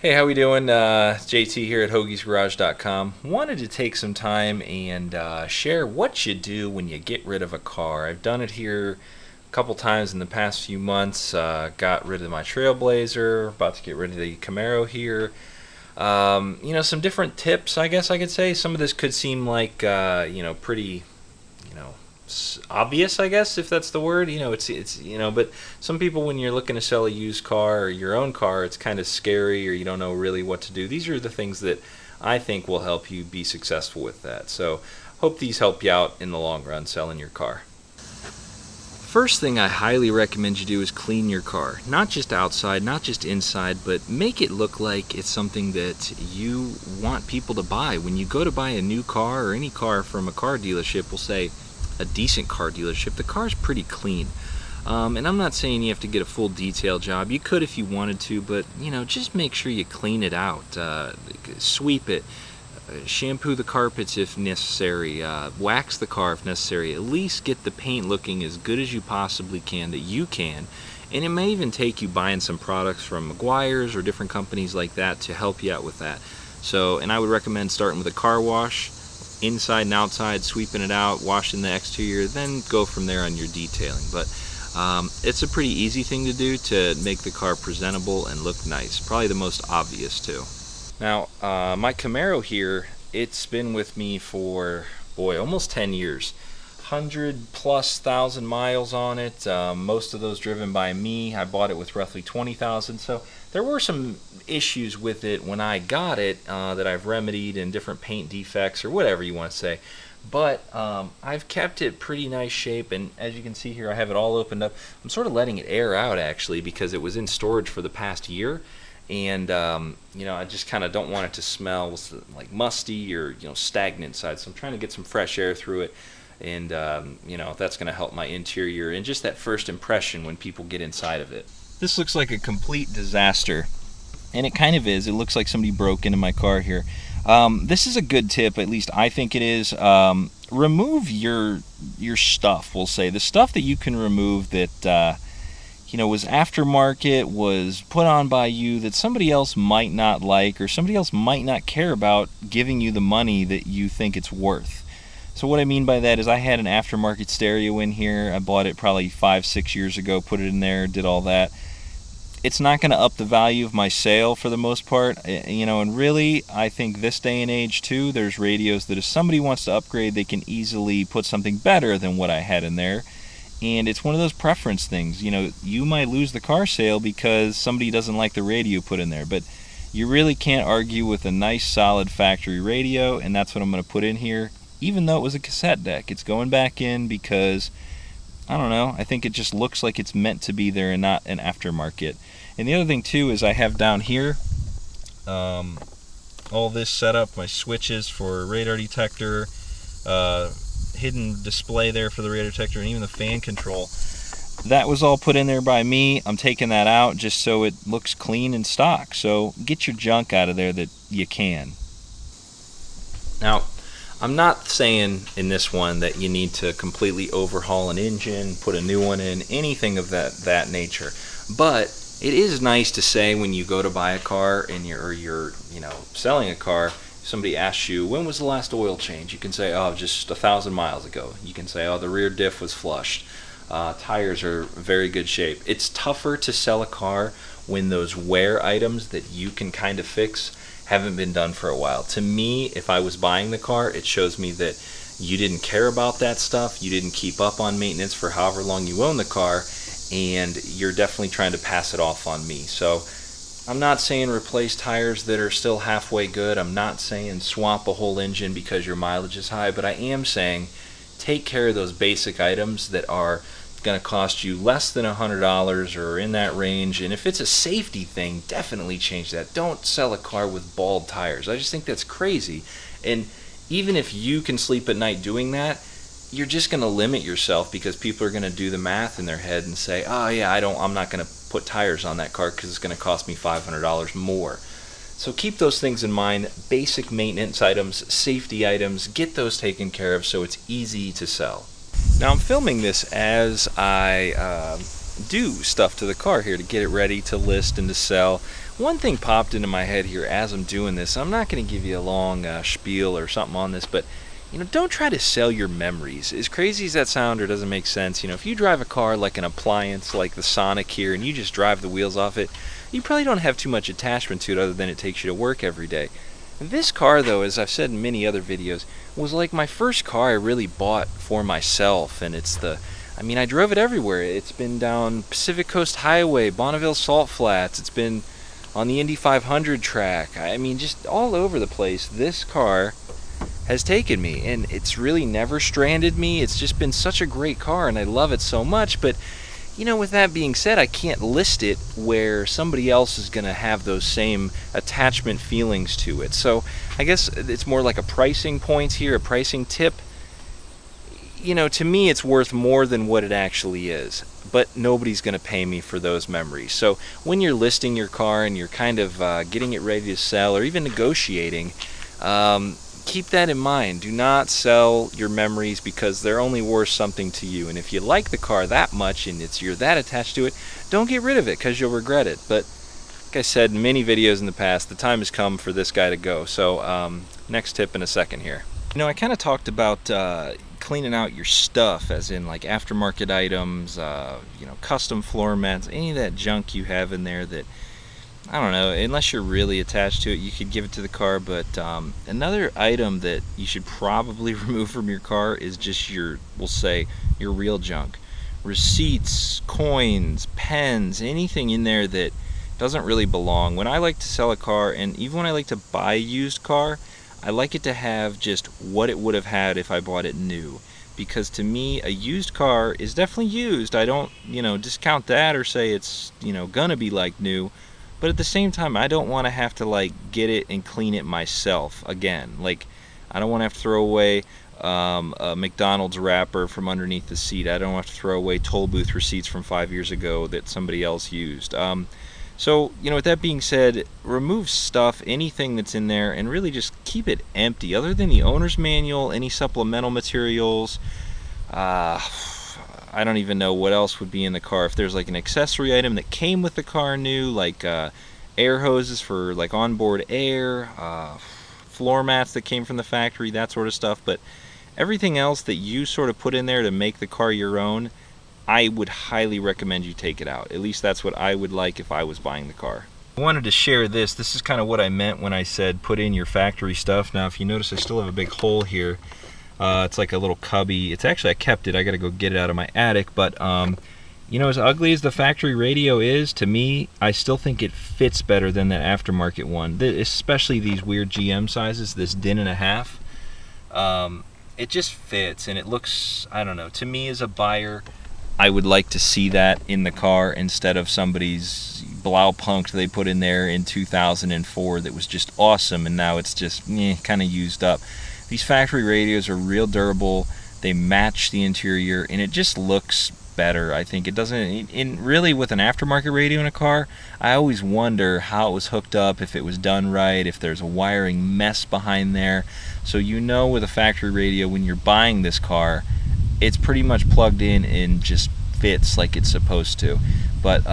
Hey, how we doing? JT here at hoagiesgarage.com. Wanted to take some time and share what you do when you get rid of a car. I've done it here a couple times in the past few months. Got rid of my Trailblazer, about to get rid of the Camaro here. Some different tips, I guess I could say. Some of this could seem like, pretty, obvious, I guess, if that's the word. But some people, when you're looking to sell a used car or your own car, it's kind of scary or you don't know really what to do. These are the things that I think will help you be successful with that. So hope these help you out in the long run selling your car. First thing I highly recommend you do is clean your car. Not just outside, not just inside, but make it look like it's something that you want people to buy. When you go to buy a new car or any car from a car dealership, we'll say a decent car dealership, the car's pretty clean. And I'm not saying you have to get a full detail job. You could if you wanted to, but just make sure you clean it out. Sweep it. Shampoo the carpets if necessary, wax the car if necessary. At least get the paint looking as good as you possibly can that you can. And it may even take you buying some products from Meguiar's or different companies like that to help you out with that. And I would recommend starting with a car wash, inside and outside, sweeping it out, washing the exterior, then go from there on your detailing. But it's a pretty easy thing to do to make the car presentable and look nice. Probably the most obvious too. Now, my Camaro here, it's been with me for, almost 10 years. 100,000+ miles on it, most of those driven by me. I bought it with roughly 20,000, so there were some issues with it when I got it that I've remedied in different paint defects or whatever you want to say. But I've kept it pretty nice shape, and as you can see here, I have it all opened up. I'm sort of letting it air out actually because it was in storage for the past year. And I just kind of don't want it to smell like musty or stagnant inside, so I'm trying to get some fresh air through it, and that's going to help my interior and just that first impression when people get inside of it. This looks like a complete disaster, and it kind of is. It looks like somebody broke into my car here. This is a good tip, at least I think it is. Remove your stuff, we'll say, the stuff that you can remove that was aftermarket, was put on by you, that somebody else might not like or somebody else might not care about giving you the money that you think it's worth. So what I mean by that is I had an aftermarket stereo in here. I bought it probably 5-6 years ago, put it in there, did all that. It's not going to up the value of my sale for the most part, and really I think this day and age too, there's radios that if somebody wants to upgrade, they can easily put something better than what I had in there. And it's one of those preference things. You might lose the car sale because somebody doesn't like the radio put in there, but you really can't argue with a nice solid factory radio, and that's what I'm going to put in here. Even though it was a cassette deck, it's going back in because, I don't know, I think it just looks like it's meant to be there and not an aftermarket. And the other thing too is I have down here all this set up, my switches for radar detector, hidden display there for the radar detector, and even the fan control. That was all put in there by me. I'm taking that out just so it looks clean and stock. So get your junk out of there that you can. Now, I'm not saying in this one that you need to completely overhaul an engine, put a new one in, anything of that nature. But it is nice to say when you go to buy a car and you're selling a car, somebody asks you, when was the last oil change? You can say, just 1,000 miles ago. You can say, the rear diff was flushed. Tires are very good shape. It's tougher to sell a car when those wear items that you can kind of fix haven't been done for a while. To me, if I was buying the car, it shows me that you didn't care about that stuff. You didn't keep up on maintenance for however long you own the car, and you're definitely trying to pass it off on me. So I'm not saying replace tires that are still halfway good. I'm not saying swap a whole engine because your mileage is high, but I am saying take care of those basic items that are going to cost you less than $100 or in that range. And if it's a safety thing, definitely change that. Don't sell a car with bald tires. I just think that's crazy. And even if you can sleep at night doing that, you're just going to limit yourself because people are going to do the math in their head and say, I'm not going to put tires on that car because it's going to cost me $500 more. So keep those things in mind. Basic maintenance items, safety items, get those taken care of so it's easy to sell. Now I'm filming this as I do stuff to the car here to get it ready to list and to sell. One thing popped into my head here as I'm doing this. I'm not going to give you a long spiel or something on this, but don't try to sell your memories. As crazy as that sounds or doesn't make sense, if you drive a car like an appliance like the Sonic here and you just drive the wheels off it, you probably don't have too much attachment to it other than it takes you to work every day. This car, though, as I've said in many other videos, was like my first car I really bought for myself, and I drove it everywhere. It's been down Pacific Coast Highway, Bonneville Salt Flats, it's been on the Indy 500 track, just all over the place. This car has taken me, and it's really never stranded me. It's just been such a great car, and I love it so much. But with that being said, I can't list it where somebody else is going to have those same attachment feelings to it. So I guess it's more like a pricing point here, a pricing tip. To me, it's worth more than what it actually is, but nobody's going to pay me for those memories. So when you're listing your car and you're kind of getting it ready to sell or even negotiating, keep that in mind. Do not sell your memories because they're only worth something to you. And if you like the car that much and you're that attached to it, don't get rid of it because you'll regret it. But like I said in many videos in the past, the time has come for this guy to go. So next tip in a second here. I kind of talked about cleaning out your stuff, as in like aftermarket items, custom floor mats, any of that junk you have in there that, I don't know, unless you're really attached to it, you could give it to the car. But another item that you should probably remove from your car is just we'll say, your real junk. Receipts, coins, pens, anything in there that doesn't really belong. When I like to sell a car, and even when I like to buy a used car, I like it to have just what it would have had if I bought it new. Because to me, a used car is definitely used. I don't, discount that or say it's, gonna be like new. But at the same time, I don't want to have to get it and clean it myself again. I don't want to have to throw away a McDonald's wrapper from underneath the seat. I don't have to throw away toll booth receipts from 5 years ago that somebody else used. So, with that being said, remove stuff, anything that's in there, and really just keep it empty. Other than the owner's manual, any supplemental materials, I don't even know what else would be in the car. If there's an accessory item that came with the car new, like air hoses for onboard air, floor mats that came from the factory, that sort of stuff. But everything else that you sort of put in there to make the car your own, I would highly recommend you take it out. At least that's what I would like if I was buying the car. I wanted to share this. This is kind of what I meant when I said put in your factory stuff. Now, if you notice, I still have a big hole here. It's like a little cubby. It's actually, I kept it. I got to go get it out of my attic. But, as ugly as the factory radio is, to me, I still think it fits better than that aftermarket one. Especially these weird GM sizes, this din and a half. It just fits, and it looks, I don't know, to me as a buyer, I would like to see that in the car instead of somebody's Blaupunk they put in there in 2004 that was just awesome, and now it's just kind of used up. These factory radios are real durable. They match the interior, and it just looks better. I think it doesn't. Really, with an aftermarket radio in a car, I always wonder how it was hooked up, if it was done right, if there's a wiring mess behind there. So with a factory radio, when you're buying this car, it's pretty much plugged in and just fits like it's supposed to. But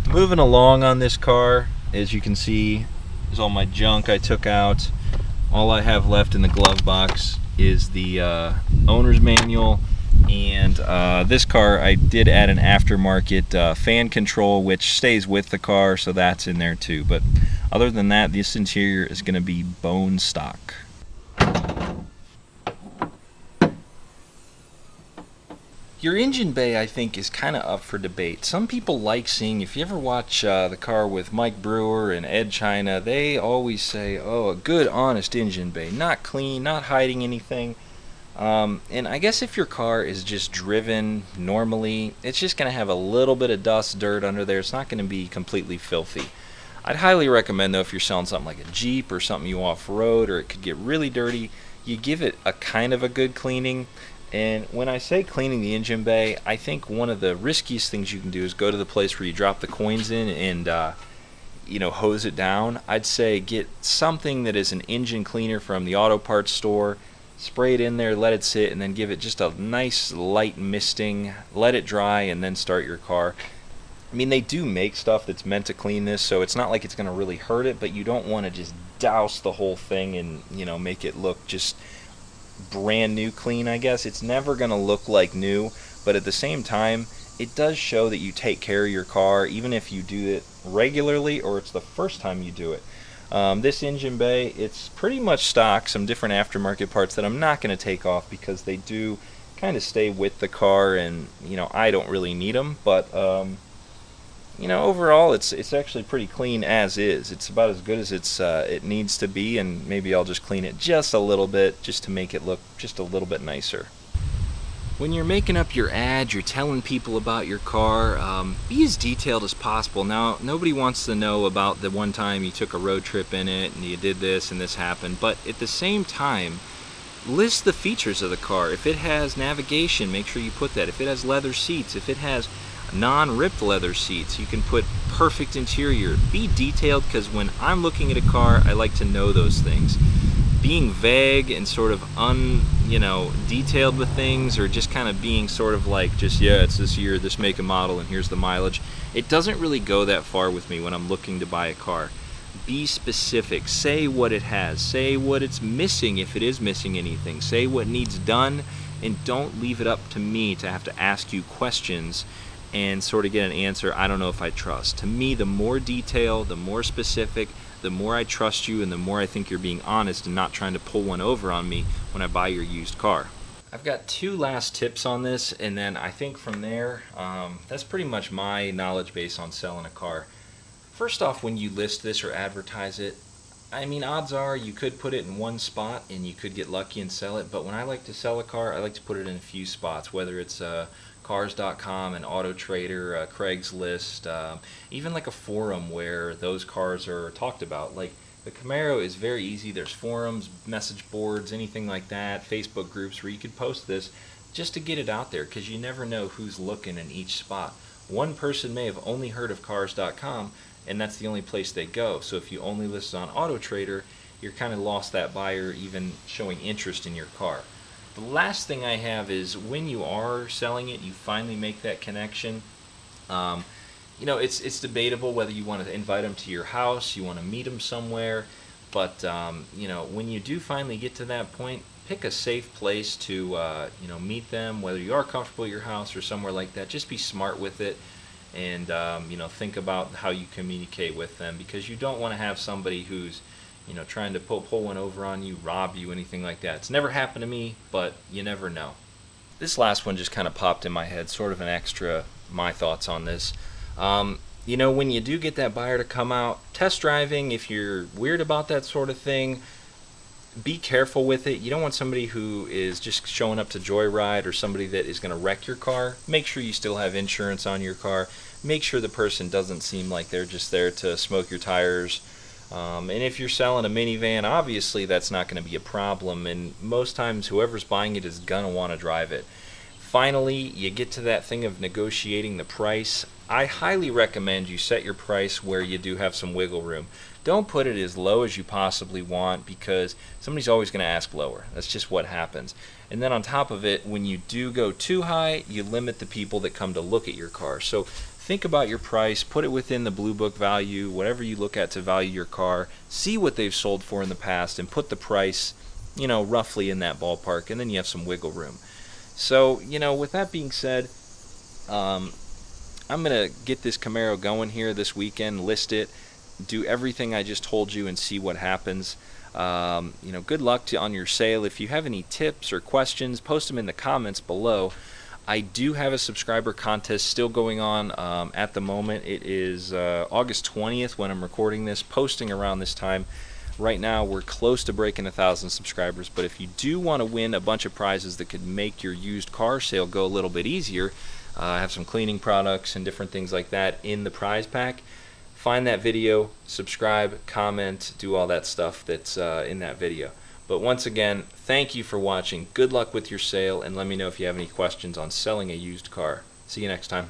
moving along on this car, as you can see, is all my junk I took out. All I have left in the glove box is the owner's manual, and this car I did add an aftermarket fan control which stays with the car, so that's in there too. But other than that, this interior is going to be bone stock. Your engine bay, I think, is kind of up for debate. Some people like seeing, if you ever watch the car with Mike Brewer and Ed China, they always say, oh, a good, honest engine bay. Not clean, not hiding anything. And I guess if your car is just driven normally, it's just going to have a little bit of dust, dirt under there. It's not going to be completely filthy. I'd highly recommend, though, if you're selling something like a Jeep or something you off-road, or it could get really dirty, you give it a kind of a good cleaning. And when I say cleaning the engine bay, I think one of the riskiest things you can do is go to the place where you drop the coins in and hose it down. I'd say get something that is an engine cleaner from the auto parts store. spray it in there, let it sit, and then give it just a nice light misting, let it dry, and then start your car. I mean, they do make stuff that's meant to clean this, so it's not like it's going to really hurt it, but you don't want to just douse the whole thing and, make it look just brand new clean, I guess. It's never going to look like new, but at the same time, it does show that you take care of your car, even if you do it regularly or it's the first time you do it. This engine bay, it's pretty much stock, some different aftermarket parts that I'm not going to take off because they do kind of stay with the car, and I don't really need them, but overall it's actually pretty clean as is. It's about as good as it needs to be, and maybe I'll just clean it just a little bit just to make it look just a little bit nicer. When you're making up your ad, you're telling people about your car, be as detailed as possible. Now, nobody wants to know about the one time you took a road trip in it and you did this and this happened, but at the same time, list the features of the car. If it has navigation, make sure you put that. If it has leather seats, if it has non-ripped leather seats, you can put perfect interior. Be detailed, because when I'm looking at a car, I like to know those things. Being vague and sort of detailed with things, or just kind of being sort of like it's this year, this make and model, and here's the mileage, it doesn't really go that far with me when I'm looking to buy a car. Be specific. Say what it has. Say what it's missing if it is missing anything. Say what needs done, and don't leave it up to me to have to ask you questions and sort of get an answer I don't know if I trust. To me, the more detail, the more specific, the more I trust you, and the more I think you're being honest and not trying to pull one over on me when I buy your used car. I've got two last tips on this, and then I think from there, that's pretty much my knowledge base on selling a car. First off, when you list this or advertise it, I mean, odds are you could put it in one spot and you could get lucky and sell it, but when I like to sell a car, I like to put it in a few spots, whether it's cars.com, an Auto Trader, Craigslist, even like a forum where those cars are talked about. Like the Camaro is very easy. There's forums, message boards, anything like that, Facebook groups where you could post this just to get it out there, because you never know who's looking in each spot. One person may have only heard of cars.com, and that's the only place they go. So if you only list on Auto Trader, you're kind of lost that buyer even showing interest in your car. The last thing I have is, when you are selling it, you finally make that connection. It's debatable whether you want to invite them to your house, you want to meet them somewhere, but when you do finally get to that point, pick a safe place to meet them, whether you are comfortable at your house or somewhere like that. Just be smart with it, and think about how you communicate with them, because you don't want to have somebody who's trying to pull one over on you, rob you, anything like that. It's never happened to me, but you never know. This last one just kind of popped in my head, sort of an extra, my thoughts on this. When you do get that buyer to come out, test driving, if you're weird about that sort of thing, be careful with it. You don't want somebody who is just showing up to joyride, or somebody that is going to wreck your car. Make sure you still have insurance on your car. Make sure the person doesn't seem like they're just there to smoke your tires. And if you're selling a minivan, obviously that's not going to be a problem, and most times whoever's buying it is going to want to drive it. Finally, you get to that thing of negotiating the price. I highly recommend you set your price where you do have some wiggle room. Don't put it as low as you possibly want, because somebody's always going to ask lower. That's just what happens. And then on top of it, when you do go too high, you limit the people that come to look at your car. So think about your price, put it within the Blue Book value, whatever you look at to value your car, see what they've sold for in the past, and put the price, roughly in that ballpark, and then you have some wiggle room. So, with that being said, I'm going to get this Camaro going here this weekend, list it, do everything I just told you, and see what happens. Good luck on your sale. If you have any tips or questions, post them in the comments below. I do have a subscriber contest still going on at the moment. It is August 20th when I'm recording this, posting around this time. Right now we're close to breaking 1,000 subscribers, but if you do want to win a bunch of prizes that could make your used car sale go a little bit easier, I have some cleaning products and different things like that in the prize pack. Find that video, subscribe, comment, do all that stuff that's in that video. But once again, thank you for watching. Good luck with your sale, and let me know if you have any questions on selling a used car. See you next time.